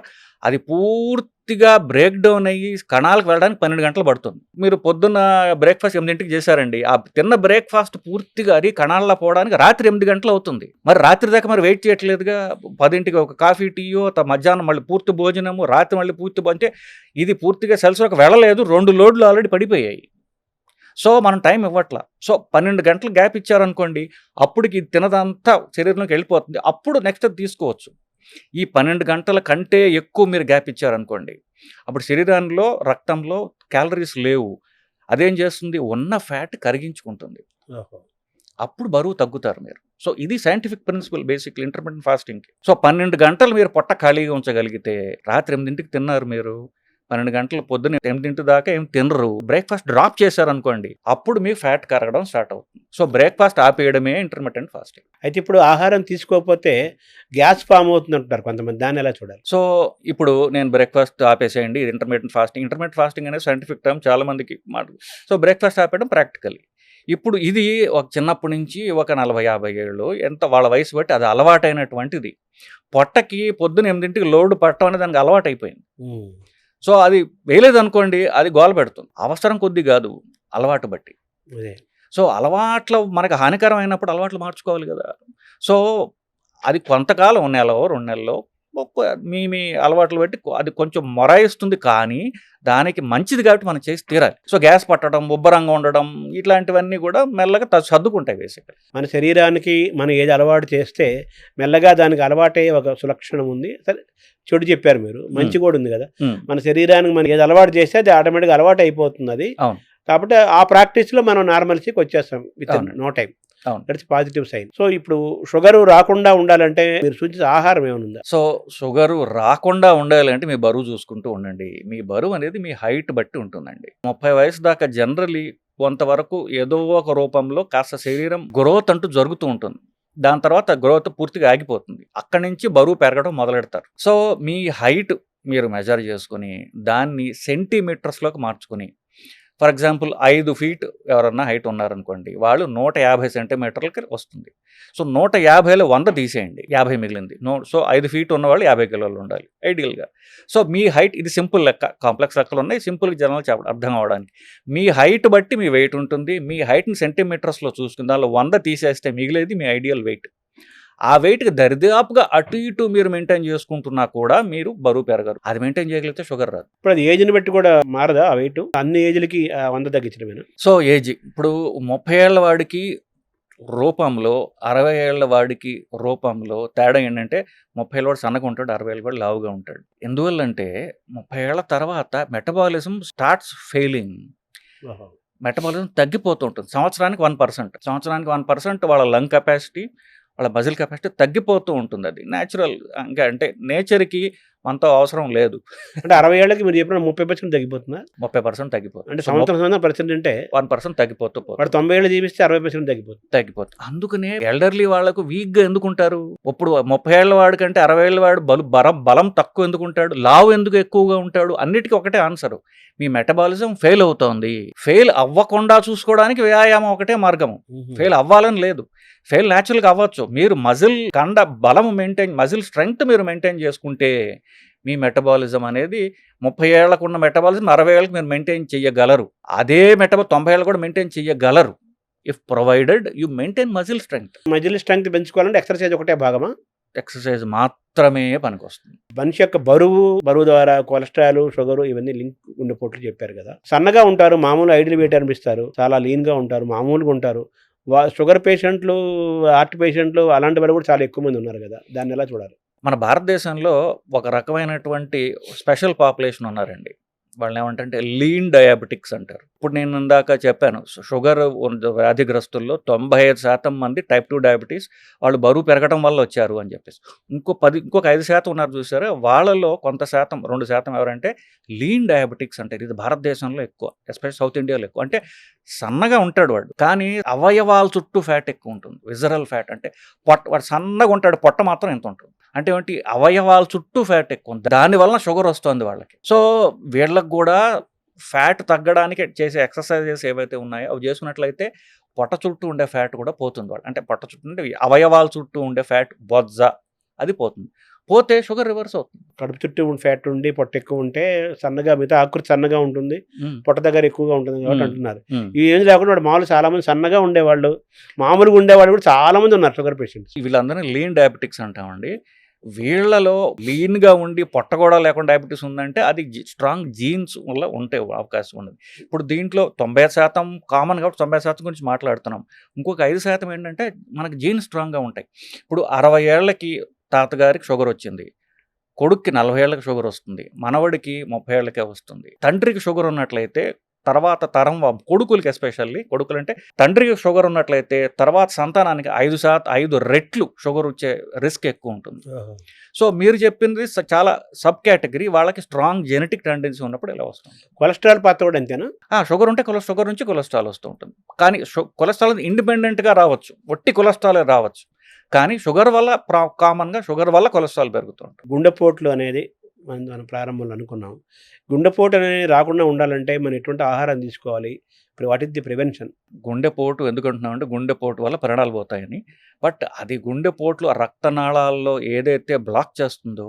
అది పూర్తిగా బ్రేక్ డౌన్ అయ్యి కణాలకు వెళ్ళడానికి 12 గంటలు పడుతుంది. మీరు పొద్దున్న బ్రేక్ఫాస్ట్ 8ంటికి చేశారండి, ఆ తిన్న బ్రేక్ఫాస్ట్ పూర్తిగా అది కణాల్లో పోవడానికి రాత్రి 8 గంటలు అవుతుంది. మరి రాత్రి దాకా మరి వెయిట్ చేయట్లేదుగా. 10ంటికి ఒక కాఫీ, టీయో, మధ్యాహ్నం మళ్ళీ పూర్తి భోజనము, రాత్రి మళ్ళీ పూర్తి, అంటే ఇది పూర్తిగా సెల్స్లోకి వెళ్ళలేదు. 2 లోడ్లు ఆల్రెడీ పడిపోయాయి. సో మనం టైం ఇవ్వట్లా. సో 12 గంటలు గ్యాప్ ఇచ్చారనుకోండి, అప్పటికి ఇది తినదంతా శరీరంలోకి వెళ్ళిపోతుంది. అప్పుడు నెక్స్ట్ తీసుకోవచ్చు. ఈ 12 గంటల కంటే ఎక్కువ మీరు గ్యాప్ ఇచ్చారనుకోండి, అప్పుడు శరీరంలో, రక్తంలో క్యాలరీస్ లేవు. అదేం చేస్తుంది, ఉన్న ఫ్యాట్ కరిగించుకుంటుంది. అప్పుడు బరువు తగ్గుతారు మీరు. సో ఇది సైంటిఫిక్ ప్రిన్సిపల్ బేసిక్లీ ఇంటర్మీడియట్ ఫాస్టింగ్కి. సో 12 గంటలు మీరు పొట్ట ఖాళీగా ఉంచగలిగితే, రాత్రి 8ంటికి తిన్నారు మీరు, 12 గంటలు పొద్దున్న 8 దాకా ఏం తినరు, బ్రేక్ఫాస్ట్ డ్రాప్ చేశారనుకోండి, అప్పుడు మీకు ఫ్యాట్ కరగడం స్టార్ట్ అవుతుంది. సో బ్రేక్ఫాస్ట్ ఆపేయడమే ఇంటర్మిటెంట్ ఫాస్టింగ్. అయితే ఇప్పుడు ఆహారం తీసుకోకపోతే గ్యాస్ ఫామ్ అవుతుంది అంటారు కొంతమంది, దాన్ని ఎలా చూడాలి? సో ఇప్పుడు నేను బ్రేక్ఫాస్ట్ ఆపేసేయండి, ఇది ఇంటర్మీడియట్ ఫాస్టింగ్. ఇంటర్మీడియట్ ఫాస్టింగ్ అనేది సైంటిఫిక్ టర్మ్, చాలా మందికి మాట. సో బ్రేక్ఫాస్ట్ ఆపేయడం ప్రాక్టికల్లీ. ఇప్పుడు ఇది ఒక చిన్నప్పటి నుంచి ఒక 40-50 ఏళ్ళు ఎంత వాళ్ళ వయసు బట్టి అది అలవాటైనటువంటిది. పొట్టకి పొద్దున్న 8ంటికి లోడ్ పట్టడం అనేది దానికి అలవాటు అయిపోయింది. సో అది వేయలేదనుకోండి, అది గోల పెడుతుంది. అవసరం కొద్ది కాదు, అలవాటు బట్టి. సో అలవాట్లు మనకు హానికరం అయినప్పుడు అలవాట్లు మార్చుకోవాలి కదా. సో అది కొంతకాలం, నెలలో 2 నెలల్లో మీ అలవాట్లు బట్టి అది కొంచెం మొరాయిస్తుంది, కానీ దానికి మంచిది కాబట్టి మనం చేసి తీరాలి. సో గ్యాస్ పట్టడం, ఉబ్బరంగా ఉండడం, ఇట్లాంటివన్నీ కూడా మెల్లగా సర్దుకుంటాయి బేసిక్గా. మన శరీరానికి మనం ఏది అలవాటు చేస్తే మెల్లగా దానికి అలవాటే ఒక సులక్షణం ఉంది. సరే, చెడు చెప్పారు మీరు, మంచి కూడా ఉంది కదా. మన శరీరానికి మనం ఏది అలవాటు చేస్తే అది ఆటోమేటిక్గా అలవాటు అయిపోతుంది అది. కాబట్టి ఆ ప్రాక్టీస్లో మనం నార్మల్సీకి వచ్చేస్తాం with no time. That's positive sign. So ఇప్పుడు షుగర్ రాకుండా ఉండాలంటే మీరు సూచించే ఆహారం ఏమైనా ఉందా? సో షుగర్ రాకుండా ఉండాలంటే మీ బరువు చూసుకుంటూ ఉండండి. మీ బరువు అనేది మీ హైట్ బట్టి ఉంటుందండి. 30 వయసు దాకా జనరలీ కొంతవరకు ఏదో ఒక రూపంలో కాస్త శరీరం గ్రోత్ అంటూ జరుగుతూ ఉంటుంది. దాని తర్వాత గ్రోత్ పూర్తిగా ఆగిపోతుంది. అక్కడి నుంచి బరువు పెరగడం మొదలెడతారు. సో మీ హైట్ మీరు మెజర్ చేసుకొని దాన్ని సెంటీమీటర్స్లోకి మార్చుకొని, ఫర్ ఎగ్జాంపుల్ 5 ఫీట్ ఎవరన్నా హైట్ ఉన్నారనుకోండి, వాళ్ళు 150 సెంటీమీటర్లకి వస్తుంది. సో 150లో 100 తీసేయండి, 50 మిగిలింది. సో 5 ఫీట్ ఉన్నవాళ్ళు 50 కిలోలు ఉండాలి ఐడియల్గా. సో మీ హైట్, ఇది సింపుల్ లెక్క, కాంప్లెక్స్ లెక్కలు ఉన్నాయి, సింపుల్ జనరల్ అర్థం అవడానికి. మీ హైట్ బట్టి మీ వెయిట్ ఉంటుంది. మీ హైట్ని సెంటీమీటర్స్లో చూసుకుని దానిలో 100 తీసేస్తే మిగిలేది మీ ఐడియల్ వెయిట్. ఆ వెయిట్కి దరిదాపుగా అటు ఇటు మీరు మెయింటైన్ చేసుకుంటున్నా కూడా మీరు బరువు పెరగరు. అది మెయింటైన్ చేయగలిగితే షుగర్ రాదు. ఇప్పుడు అది ఏజ్ని బట్టి కూడా మారదా ఆ వెయిట్? అన్ని ఏజ్లకి 100 తగ్గించడమేనా? సో ఏజ్ ఇప్పుడు 30 ఏళ్ల వాడికి రూపంలో 60 ఏళ్ల వాడికి రూపంలో తేడా ఏంటంటే 30 ఏళ్ళ వాడు సన్నగా ఉంటాడు, 60 ఏళ్ళ వాడు లావుగా ఉంటాడు. ఎందువల్లంటే 30 ఏళ్ల తర్వాత మెటబాలిజం స్టార్ట్స్ ఫెయిలింగ్. మెటబాలిజం తగ్గిపోతూ ఉంటుంది. సంవత్సరానికి 1% వాళ్ళ లంగ్ కెపాసిటీ, వాళ్ళ మజిల్ కెపాసిటీ తగ్గిపోతూ ఉంటుంది. అది న్యాచురల్. ఇంకా అంటే నేచర్కి మనతో అవసరం లేదు. అంటే 60 ఏళ్ళకి మీరు చెప్పిన 30% తగ్గిపోతుందా? 30% తగ్గిపోతుంది. అంటే సంవత్సరం పర్సెంట్ అంటే 1% తగ్గిపోతూ వాడు 90 ఏళ్ళు జీవిస్తే 60% తగ్గిపోతుంది. అందుకనే ఎల్డర్లీ వాళ్ళకు వీక్గా ఎందుకుంటారు? ఇప్పుడు 30 ఏళ్ల వాడి కంటే 60 ఏళ్ల వాడు బలం తక్కువ ఎందుకుంటాడు, లావు ఎందుకు ఎక్కువగా ఉంటాడు? అన్నిటికీ ఒకటే ఆన్సరు, మీ మెటబాలిజం ఫెయిల్ అవుతోంది. ఫెయిల్ అవ్వకుండా చూసుకోవడానికి వ్యాయామం ఒకటే మార్గము. ఫెయిల్ అవ్వాలని లేదు, ఫెయిల్ న్యాచురల్గా అవ్వచ్చు. మీరు మజిల్ కండ బలం మజిల్ స్ట్రెంగ్త్ మీరు మెయింటైన్ చేసుకుంటే మీ మెటబాలిజం అనేది 30 ఏళ్లకు ఉన్న మెటబాలిజం 60 ఏళ్ళకి మీరు మెయింటైన్ చేయగలరు. అదే 90 ఏళ్ళు కూడా మెయింటైన్ చేయగలరు, if provided you maintain muscle strength. Muscle strength పెంచుకోవాలంటే ఎక్సర్సైజ్ ఒకటే భాగమా? ఎక్సర్సైజ్ మాత్రమే పనికొస్తుంది. మనిషి యొక్క బరువు ద్వారా కొలెస్ట్రాల్, షుగర్ ఇవన్నీ లింక్ ఉండిపోట్లు చెప్పారు కదా. సన్నగా ఉంటారు, మామూలు ఐడియల్ వెయిట్ అనిపిస్తారు, చాలా లీన్గా ఉంటారు, మామూలుగా ఉంటారు. షుగర్ పేషెంట్లు, హార్ట్ పేషెంట్లు అలాంటి వాళ్ళు కూడా చాలా ఎక్కువ మంది ఉన్నారు కదా, దాన్ని ఎలా చూడాలి? మన భారతదేశంలో ఒక రకమైనటువంటి స్పెషల్ పాపులేషన్ ఉన్నారండి. వాళ్ళని ఏమంటే లీన్ డయాబెటిక్స్ అంటారు. ఇప్పుడు నేను ఇందాక చెప్పాను, షుగర్ వ్యాధిగ్రస్తుల్లో 95% మంది టైప్ 2 డయాబెటీస్ వాళ్ళు బరువు పెరగడం వల్ల వచ్చారు అని చెప్పేసి. ఇంకొక 5% ఉన్నారు చూసారా, వాళ్ళలో కొంత శాతం, 2% ఎవరంటే లీన్ డయాబెటిక్స్ అంటారు. ఇది భారతదేశంలో ఎక్కువ, ఎస్పెషల్ సౌత్ ఇండియాలో ఎక్కువ. అంటే సన్నగా ఉంటాడు వాడు, కానీ అవయవాల చుట్టూ ఫ్యాట్ ఎక్కువ ఉంటుంది, విజరల్ ఫ్యాట్. అంటే వాడు సన్నగా ఉంటాడు, పొట్ట మాత్రం ఎంత ఉంటుంది. అంటే ఏంటి, అవయవాల చుట్టూ ఫ్యాట్ ఎక్కువ ఉంది, దానివల్ల షుగర్ వస్తుంది వాళ్ళకి. సో వీళ్ళకి కూడా ఫ్యాట్ తగ్గడానికి చేసే ఎక్సర్సైజెస్ ఏవైతే ఉన్నాయో అవి చేసుకున్నట్లయితే పొట్ట చుట్టూ ఉండే ఫ్యాట్ కూడా పోతుంది. వాళ్ళు అంటే పొట్ట చుట్టూ ఉండే అవయవాల చుట్టూ ఉండే ఫ్యాట్, బొజ్జ, అది పోతుంది. పోతే షుగర్ రివర్స్ అవుతుంది. కడుపు చుట్టూ ఫ్యాట్ ఉండి పొట్ట ఎక్కువ ఉంటే సన్నగా, మిగతా ఆకృతి సన్నగా ఉంటుంది, పొట్ట దగ్గర ఎక్కువగా ఉంటుంది కాబట్టి అంటున్నారు. ఈ ఏం లేకుండా వాడు మామూలు చాలా మంది సన్నగా ఉండేవాళ్ళు, మామూలుగా ఉండేవాళ్ళు కూడా చాలా మంది ఉన్నారు షుగర్ పేషెంట్స్. వీళ్ళందరినీ లీన్ డయాబెటిక్స్ అంటామండి. వీళ్ళలో లీన్గా ఉండి పొట్ట కూడా లేకుండా డయాబెటీస్ ఉందంటే అది స్ట్రాంగ్ జీన్స్ వల్ల ఉంటే అవకాశం ఉన్నది. ఇప్పుడు దీంట్లో 90% కామన్ కాబట్టి 90% గురించి మాట్లాడుతున్నాం. ఇంకొక 5% ఏంటంటే మనకి జీన్స్ స్ట్రాంగ్గా ఉంటాయి. ఇప్పుడు 60 ఏళ్ళకి తాతగారికి షుగర్ వచ్చింది, కొడుక్కి 40 ఏళ్ళకి షుగర్ వస్తుంది, మనవడికి 30 ఏళ్ళకే వస్తుంది. తండ్రికి షుగర్ ఉన్నట్లయితే తర్వాత తరం కొడుకులకి, ఎస్పెషల్లీ కొడుకులు అంటే తండ్రికి షుగర్ ఉన్నట్లయితే తర్వాత సంతానానికి 5 రెట్లు షుగర్ వచ్చే రిస్క్ ఎక్కువ ఉంటుంది. సో మీరు చెప్పింది చాలా సబ్ కేటగిరీ. వాళ్ళకి స్ట్రాంగ్ జెనెటిక్ టెండెన్సీ ఉన్నప్పుడు ఇలా వస్తుంది. కొలెస్ట్రాల్ పాత్ర కూడా అంతేనా? షుగర్ ఉంటే షుగర్ నుంచి కొలెస్ట్రాల్ వస్తూ ఉంటుంది. కానీ కొలెస్ట్రాల్ ఇండిపెండెంట్గా రావచ్చు, ఒట్టి కొలెస్ట్రాల్ రావచ్చు. కానీ షుగర్ వల్ల కామన్గా షుగర్ వల్ల కొలెస్ట్రాల్ పెరుగుతూ ఉంటుంది. గుండెపోట్లు అనేది మనం ప్రారంభంలో అనుకున్నాం. గుండెపోటు అనేది రాకుండా ఉండాలంటే మనం ఎటువంటి ఆహారం తీసుకోవాలి? ఇప్పుడు వాట్ ఇస్ ది ప్రివెన్షన్? గుండెపోటు ఎందుకు అంటున్నామంటే గుండెపోటు వల్ల ప్రాణాలు పోతాయని. బట్ అది గుండెపోట్లు రక్తనాళాల్లో ఏదైతే బ్లాక్ చేస్తుందో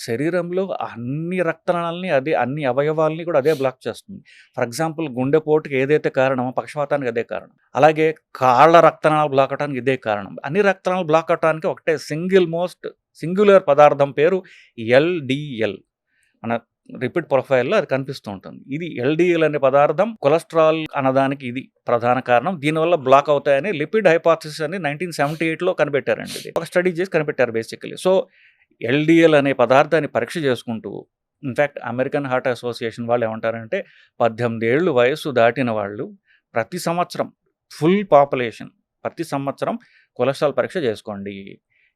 శరీరంలో అన్ని రక్తనాళాలని, అన్ని అవయవాల్ని కూడా అదే బ్లాక్ చేస్తుంది. ఫర్ ఎగ్జాంపుల్ గుండెపోటుకి ఏదైతే కారణమో పక్షవాతానికి అదే కారణం. అలాగే కాళ్ళ రక్తనాళాలు బ్లాక్ అవడానికి ఇదే కారణం. అన్ని రక్తనాళాలు బ్లాక్ అవడానికి ఒకటే సింగులర్ పదార్థం పేరు ఎల్డిఎల్. మన రిపీట్ ప్రొఫైల్లో అది కనిపిస్తూ ఉంటుంది. ఇది ఎల్డిఎల్ అనే పదార్థం కొలెస్ట్రాల్ అన్నదానికి ఇది ప్రధాన కారణం. దీనివల్ల బ్లాక్ అవుతాయని లిపిడ్ హైపోథసిస్ అని 1978లో కనిపెట్టారండి. ఇది ఒక స్టడీ చేసి కనిపెట్టారు బేసికలీ. సో ఎల్డిఎల్ అనే పదార్థాన్ని పరీక్ష చేసుకుంటూ, ఇన్ఫ్యాక్ట్ అమెరికన్ హార్ట్ అసోసియేషన్ వాళ్ళు ఏమంటారంటే 18 ఏళ్ళు వయసు దాటిన వాళ్ళు ప్రతి సంవత్సరం, ఫుల్ పాపులేషన్ ప్రతి సంవత్సరం కొలెస్ట్రాల్ పరీక్ష చేసుకోండి,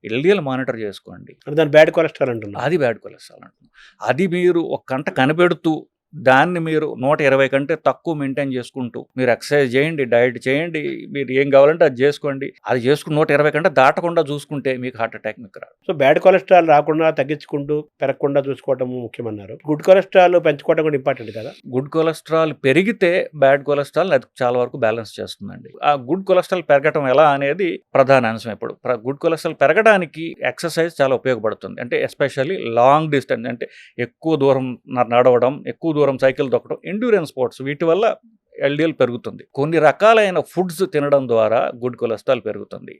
ఎల్డిఎల్ మానిటర్ చేసుకోండి. దాని బ్యాడ్ కొలెస్ట్రాల్ అంటున్నారు. అది బ్యాడ్ కొలెస్ట్రాల్ అంటున్నాం. అది మీరు ఒక గంట కనిపెడుతూ దాన్ని మీరు 120 కంటే తక్కువ మెయింటైన్ చేసుకుంటూ మీరు ఎక్సర్సైజ్ చేయండి, డైట్ చేయండి, మీరు ఏం కావాలంటే అది చేసుకోండి. అది చేసుకుని 120 కంటే దాటకుండా చూసుకుంటే మీకు హార్ట్ అటాక్ మీకు రాదు. సో బ్యాడ్ కొలెస్ట్రాల్ రాకుండా తగ్గించుకుంటూ పెరగకుండా చూసుకోవటం ముఖ్యమన్నారు. గుడ్ కొలెస్ట్రాల్ పెంచుకోవడం కూడా ఇంపార్టెంట్ కదా. గుడ్ కొలెస్ట్రాల్ పెరిగితే బ్యాడ్ కొలెస్ట్రాల్ అది చాలా వరకు బ్యాలెన్స్ చేస్తుందండి. ఆ గుడ్ కొలెస్ట్రాల్ పెరగటం ఎలా అనేది ప్రధాన అంశం. ఇప్పుడు గుడ్ కొలెస్ట్రాల్ పెరగడానికి ఎక్సర్సైజ్ చాలా ఉపయోగపడుతుంది. అంటే ఎస్పెషల్లీ లాంగ్ డిస్టెన్స్, అంటే ఎక్కువ దూరం నడవడం, ఎక్కువ దూరం సైకిల్ తొక్కడం, ఎండ్యూరెన్స్ స్పోర్ట్స్, వీటి వల్ల ఎల్డిఎల్ పెరుగుతుంది. కొన్ని రకాలైన ఫుడ్స్ తినడం ద్వారా గుడ్ కొలెస్ట్రాల్ పెరుగుతుంది.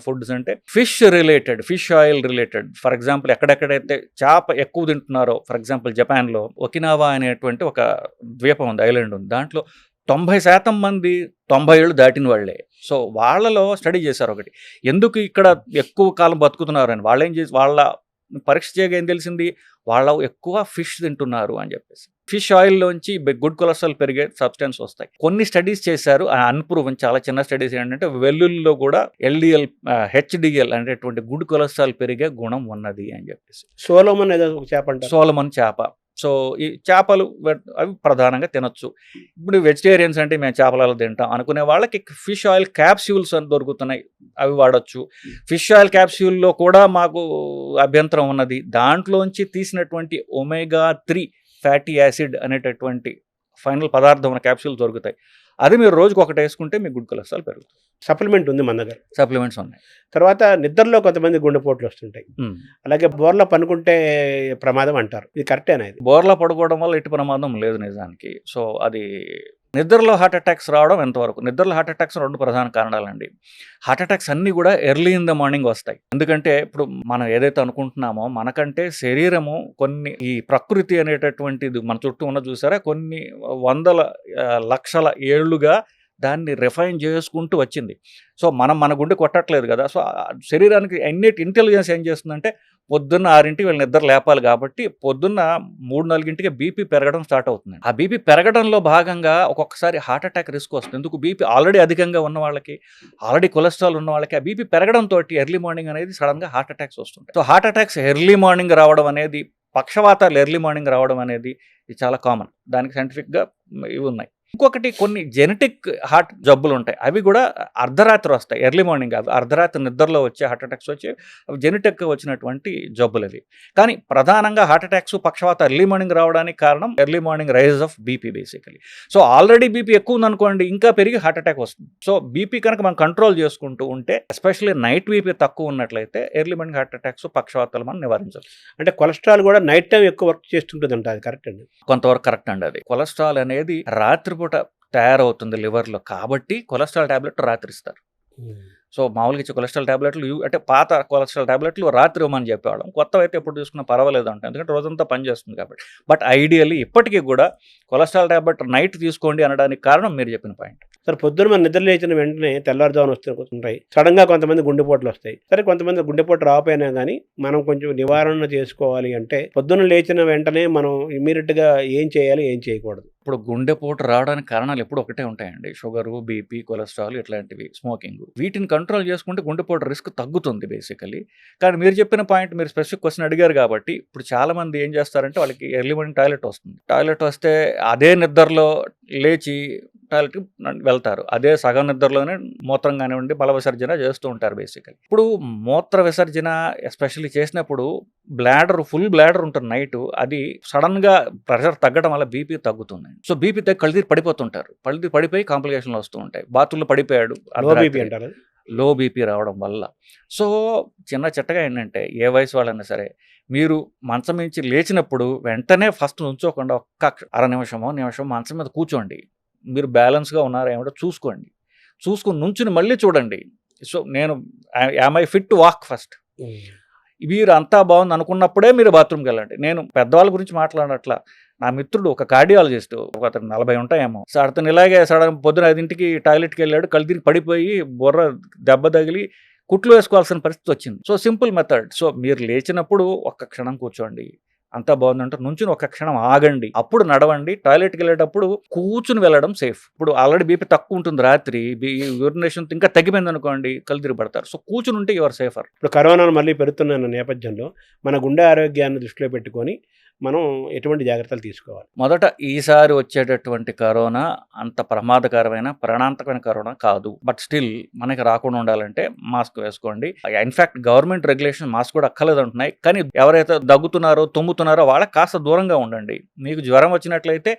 ఫుడ్స్ అంటే fish related, fish oil related. For example ఎక్కడెక్కడైతే చేప ఎక్కువ తింటున్నారో, ఫర్ ఎగ్జాంపుల్ జపాన్లో ఒకినావా అనేటువంటి ఒక ద్వీపం ఉంది, ఐలాండ్ ఉంది. దాంట్లో 90% మంది 90 ఏళ్ళు దాటిన వాళ్ళే. సో వాళ్ళలో స్టడీ చేశారు ఒకటి, ఎందుకు ఇక్కడ ఎక్కువ కాలం బతుకుతున్నారు అని. వాళ్ళు ఏం చేసి వాళ్ళ పరీక్ష చేయగా ఏం తెలిసింది, వాళ్ళు ఎక్కువ ఫిష్ తింటున్నారు అని చెప్పేసి. ఫిష్ ఆయిల్లోంచి గుడ్ కొలెస్ట్రాల్ పెరిగే సబ్స్టెన్స్ వస్తాయి. కొన్ని స్టడీస్ చేశారు, అన్ప్రూవన్, చాలా చిన్న స్టడీస్ ఏంటంటే వెల్లుల్లిలో కూడా ఎల్డిఎల్, హెచ్డిఎల్ అనేటువంటి గుడ్ కొలెస్ట్రాల్ పెరిగే గుణం ఉన్నది అని చెప్పేసి. సోలోమన్ ఏదో ఒక చేప అంటారు. సోలమన్ చేప. సో ఈ చేపలు అవి ప్రధానంగా తినొచ్చు. ఇప్పుడు వెజిటేరియన్స్ అంటే మేము చేపలలో తింటాం అనుకునే వాళ్ళకి ఫిష్ ఆయిల్ క్యాప్స్యూల్స్ అని దొరుకుతున్నాయి, అవి వాడచ్చు. ఫిష్ ఆయిల్ క్యాప్స్యూల్లో కూడా మాకు అభ్యంతరం ఉన్నది. దాంట్లోంచి తీసినటువంటి ఒమేగా 3 ఫ్యాటీ యాసిడ్ అనేటటువంటి ఫైనల్ పదార్థం ఉన్న క్యాప్సూల్ దొరుకుతాయి. అది మీరు రోజుకి ఒకటి వేసుకుంటే మీకు గుడ్ కొలెస్ట్రాల్ పెరుగుతుంది. సప్లిమెంట్ ఉంది మన దగ్గర. సప్లిమెంట్స్ ఉన్నాయి. తర్వాత నిద్రలో కొంతమంది గుండెపోట్లు వస్తుంటాయి, అలాగే బోర్లో పనుకుంటే ప్రమాదం అంటారు. ఇది కరెక్టేనా? ఇది బోర్లా పడుకోవడం వల్ల ఎటు ప్రమాదం లేదు నిజానికి. సో అది నిద్రలో హార్ట్ అటాక్స్ రావడం ఎంతవరకు, నిద్రలో హార్ట్ అటాక్స్ 2 ప్రధాన కారణాలండి. హార్ట్ అటాక్స్ అన్నీ కూడా ఎర్లీ ఇన్ ద మార్నింగ్ వస్తాయి. ఎందుకంటే ఇప్పుడు మనం ఏదైతే అనుకుంటున్నామో, మనకంటే శరీరము కొన్ని, ఈ ప్రకృతి అనేటటువంటిది మన చుట్టూ ఉన్న చూసారా, కొన్ని వందల లక్షల ఏళ్లుగా దాన్ని రిఫైన్ చేసుకుంటూ వచ్చింది. సో మన గుండె కొట్టట్లేదు కదా. సో శరీరానికి ఇంటెలిజెన్స్ ఏం చేస్తుందంటే, పొద్దున్న 6ంటికి వీళ్ళు నిద్ర లేపాలి కాబట్టి పొద్దున్న 3-4ంటికి బీపీ పెరగడం స్టార్ట్ అవుతుంది. ఆ బీపీ పెరగడంలో భాగంగా ఒక్కొక్కసారి హార్ట్ అటాక్ రిస్క్ వస్తుంది. ఎందుకు, బీపీ ఆల్రెడీ అధికంగా ఉన్న వాళ్ళకి, ఆల్రెడీ కొలెస్ట్రాల్ ఉన్న వాళ్ళకి ఆ బీపీ పెరగడంతో ఎర్లీ మార్నింగ్ అనేది సడన్గా హార్ట్ అటాక్స్ వస్తుంది. So heart attacks early morning రావడం అనేది, పక్షవాతాలు ఎర్లీ మార్నింగ్ రావడం అనేది ఇది చాలా కామన్. దానికి సైంటిఫిక్గా ఇవి ఉన్నాయి. ఇంకొకటి, కొన్ని జెనెటిక్ హార్ట్ జబ్బులు ఉంటాయి, అవి కూడా అర్ధరాత్రి వస్తాయి, ఎర్లీ మార్నింగ్. అవి అర్ధరాత్రి నిద్రలో వచ్చే హార్ట్ అటాక్స్ వచ్చి అవి జెనెటిక్గా వచ్చినటువంటి జబ్బులు అవి. కానీ ప్రధానంగా హార్ట్ అటాక్స్, పక్షవాత ఎర్లీ మార్నింగ్ రావడానికి కారణం early morning rise of BP basically. So already BP ఎక్కువ ఉందనుకోండి, ఇంకా పెరిగి హార్ట్ అటాక్ వస్తుంది. సో బీపీ కనుక మనం కంట్రోల్ చేసుకుంటూ ఉంటే, ఎస్పెషల్లీ నైట్ బీపీ తక్కువ ఉన్నట్లయితే ఎర్లీ మార్నింగ్ హార్ట్ అటాక్స్, పక్షవాతాలు మనం నివారించవచ్చు. అంటే కొలెస్ట్రాల్ కూడా నైట్ టైం ఎక్కువ వర్క్ చేస్తుంటుంది అంట, అది కరెక్ట్ అండి? కొంతవరకు కరెక్ట్ అండి. అది కొలెస్ట్రాల్ అనేది రాత్రిపూట తయారవుతుంది లివర్లో, కాబట్టి కొలెస్ట్రాల్ టాబ్లెట్ రాత్రి ఇస్తారు. సో మామూలుగా ఇచ్చే కొలెస్ట్రాల్ టాబ్లెట్లు అంటే పాత కొలెస్ట్రాల్ టాబ్లెట్లు రాత్రి ఇవ్వమని చెప్పేవాళ్ళం. కొత్తవి అయితే ఎప్పుడు తీసుకున్నా పర్వాలేదు అంటే, ఎందుకంటే రోజంతా పనిచేస్తుంది కాబట్టి. బట్ ఐడియల్లీ ఇప్పటికీ కూడా కొలెస్ట్రాల్ టాబ్లెట్ నైట్ తీసుకోండి అనడానికి కారణం మీరు చెప్పిన పాయింట్. సరే, పొద్దున్న మన నిద్ర లేచిన వెంటనే తెల్లారుజామున వస్తుంటాయి, సడన్గా కొంతమంది గుండెపోట్లు వస్తాయి. సరే, కొంతమంది గుండెపోటు రాకపోయినా కానీ మనం కొంచెం నివారణ చేసుకోవాలి అంటే, పొద్దున్న లేచిన వెంటనే మనం ఇమీడియట్గా ఏం చేయాలి, ఏం చేయకూడదు? ఇప్పుడు గుండెపోటు రావడానికి కారణాలు ఎప్పుడు ఒకటే ఉంటాయండి, షుగరు, బీపీ, కొలెస్ట్రాల్, ఇట్లాంటివి, స్మోకింగ్. వీటిని కంట్రోల్ చేసుకుంటే గుండెపోటు రిస్క్ తగ్గుతుంది బేసికలీ. కానీ మీరు చెప్పిన పాయింట్, మీరు స్పెసిఫిక్ క్వశ్చన్ అడిగారు కాబట్టి, ఇప్పుడు చాలా మంది ఏం చేస్తారంటే, వాళ్ళకి ఎర్లీ మార్నింగ్ టాయిలెట్ వస్తుంది, టాయిలెట్ వస్తే అదే నిద్రలో లేచి టాయిలెట్కి వెళ్తారు, అదే సగం నిద్రలోనే మూత్రం కానివ్వండి, మల విసర్జన చేస్తూ ఉంటారు బేసికలీ. ఇప్పుడు మూత్ర విసర్జన ఎస్పెషల్లీ చేసినప్పుడు ఫుల్ బ్లాడర్ ఉంటుంది నైట్, అది సడన్గా ప్రెషర్ తగ్గడం వల్ల బీపీ తగ్గుతుంది. సో బీపీ తగ్గి కళ్ళు తిరిగి పడిపోతుంటారు, కళ్ళు తిరిగి పడిపోయి కాంప్లికేషన్లు వస్తూ ఉంటాయి. బాత్రూంలో పడిపోయాడు, లో బీపీ రావడం వల్ల. సో చిన్న చిట్టగా ఏంటంటే, ఏ వయసు వాళ్ళైనా సరే, మీరు మంచం నుంచి లేచినప్పుడు వెంటనే ఫస్ట్ నుంచోకుండా ఒక్క అర నిమిషం మంచం మీద కూర్చోండి, మీరు బ్యాలెన్స్గా ఉన్నారా ఏమిటో చూసుకోండి, చూసుకుని నుంచుని మళ్ళీ చూడండి. సో నేను am I fit to walk first, మీరు అంతా బాగుంది అనుకున్నప్పుడే మీరు బాత్రూమ్కి వెళ్ళండి. నేను పెద్దవాళ్ళ గురించి మాట్లాడట్లా, నా మిత్రుడు ఒక కార్డియాలజిస్ట్, అతను 40 ఉంటాయేమో, సో అతను ఇలాగే పొద్దున 5ంటికి టాయిలెట్కి వెళ్ళాడు, కళ్ళు తిరిగి పడిపోయి బుర్ర దెబ్బ తగిలి కుట్లు వేసుకోవాల్సిన పరిస్థితి వచ్చింది. సో సింపుల్ మెథడ్, సో మీరు లేచినప్పుడు ఒక్క క్షణం కూర్చోండి, అంతా బాగుందంటే నుంచుని ఒక క్షణం ఆగండి, అప్పుడు నడవండి. టాయిలెట్కి వెళ్ళేటప్పుడు కూర్చుని వెళ్ళడం సేఫ్. ఇప్పుడు ఆల్రెడీ బీపీ తక్కువ ఉంటుంది, రాత్రి యూరినేషన్ ఇంకా తగ్గిపోయింది అనుకోండి, కళ్ళు తిరిగి పడతారు. సో కూర్చుని ఉంటే యువర్ సేఫర్. ఇప్పుడు కరోనాను మళ్ళీ పెరుగుతున్న నేపథ్యంలో మన గుండె ఆరోగ్యాన్ని దృష్టిలో పెట్టుకొని మనం ఎటువంటి జాగ్రత్తలు తీసుకోవాలి? మొదట ఈసారి వచ్చేటటువంటి కరోనా అంత ప్రమాదకరమైన ప్రాణాంతకమైన కరోనా కాదు. బట్ స్టిల్ మనకి రాకుండా ఉండాలంటే మాస్క్ వేసుకోండి. ఇన్ఫాక్ట్ గవర్నమెంట్ రెగ్యులేషన్ మాస్క్ కూడా అక్కర్లేదు అంటున్నాయి. కానీ ఎవరైతే దగ్గుతున్నారో తుమ్ముతున్నారో వాళ్ళకి కాస్త దూరంగా ఉండండి. మీకు జ్వరం వచ్చినట్లయితే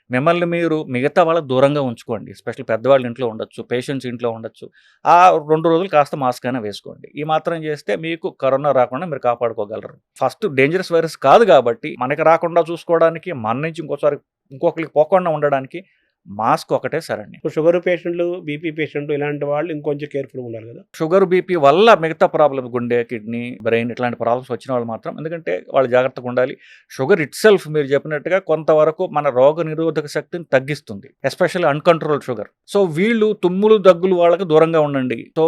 మిమ్మల్ని మీరు మిగతా వాళ్ళకి దూరంగా ఉంచుకోండి. ఎస్పెషల్లీ పెద్దవాళ్ళు ఇంట్లో ఉండొచ్చు, పేషెంట్స్ ఇంట్లో ఉండొచ్చు. ఆ 2 రోజులు కాస్త మాస్క్ అయినా వేసుకోండి. ఈ మాత్రం చేస్తే మీకు కరోనా రాకుండా మీరు కాపాడుకోగలరు. ఫస్ట్ డేంజరస్ వైరస్ కాదు కాబట్టి మనకి రాకుండా చూసుకోవడానికి, మన నుంచి ఇంకొకరికి పోకుండా ఉండడానికి మాస్క్ ఒకటే సరండి. ఇప్పుడు షుగర్ పేషెంట్లు, బీపీ పేషెంట్లు ఇలాంటి వాళ్ళు ఇంకొంచెం కేర్ఫుల్గా ఉండాలి కదా. షుగర్, బీపీ వల్ల మిగతా ప్రాబ్లమ్ గుండె, కిడ్నీ, బ్రెయిన్ ఇట్లాంటి ప్రాబ్లమ్స్ వచ్చిన వాళ్ళు మాత్రం ఎందుకంటే వాళ్ళు జాగ్రత్తగా ఉండాలి. షుగర్ ఇట్ సెల్ఫ్ మీరు చెప్పినట్టుగా కొంతవరకు మన రోగ నిరోధక శక్తిని తగ్గిస్తుంది, ఎస్పెషల్లీ అన్కంట్రోల్డ్ షుగర్. సో వీళ్ళు తుమ్ములు, దగ్గులు వాళ్ళకి దూరంగా ఉండండి. సో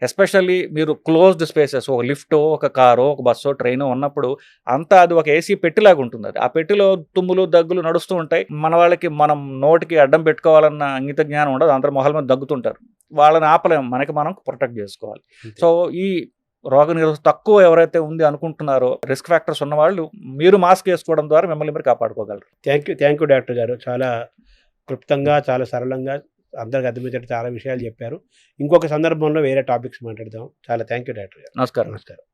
ఎస్పెషల్లీ మీరు క్లోజ్డ్ స్పేసెస్, ఒక లిఫ్టో, ఒక కారో, ఒక బస్సో, ట్రైనో ఉన్నప్పుడు అంతా అది ఒక ఏసీ పెట్టిలాగా ఉంటుంది. అది ఆ పెట్టిలో తుమ్ములు, దగ్గులు నడుస్తూ ఉంటాయి. మన వాళ్ళకి మనం నోటికి అడ్డం పెట్టుకోవాలన్న అంగిత జ్ఞానం ఉండదు. అందరూ మొహల మీద దగ్గుతుంటారు. వాళ్ళని ఆపలేము, మనకి మనం ప్రొటెక్ట్ చేసుకోవాలి. సో ఈ రోగ నిరోధక తక్కువ ఎవరైతే ఉంది అనుకుంటున్నారో, రిస్క్ ఫ్యాక్టర్స్ ఉన్న వాళ్ళు మీరు మాస్క్ వేసుకోవడం ద్వారా మిమ్మల్ని మీరు కాపాడుకోగలరు. థ్యాంక్ యూ డాక్టర్ గారు. చాలా క్లుప్తంగా, చాలా సరళంగా అందరికి అర్థమయ్యేటట్టు చాలా విషయాలు చెప్పారు. ఇంకొక సందర్భంలో వేరే టాపిక్స్ మాట్లాడదాం. చాలా థ్యాంక్ యూ డాక్టర్ గారు. నమస్కారం. నమస్కారం.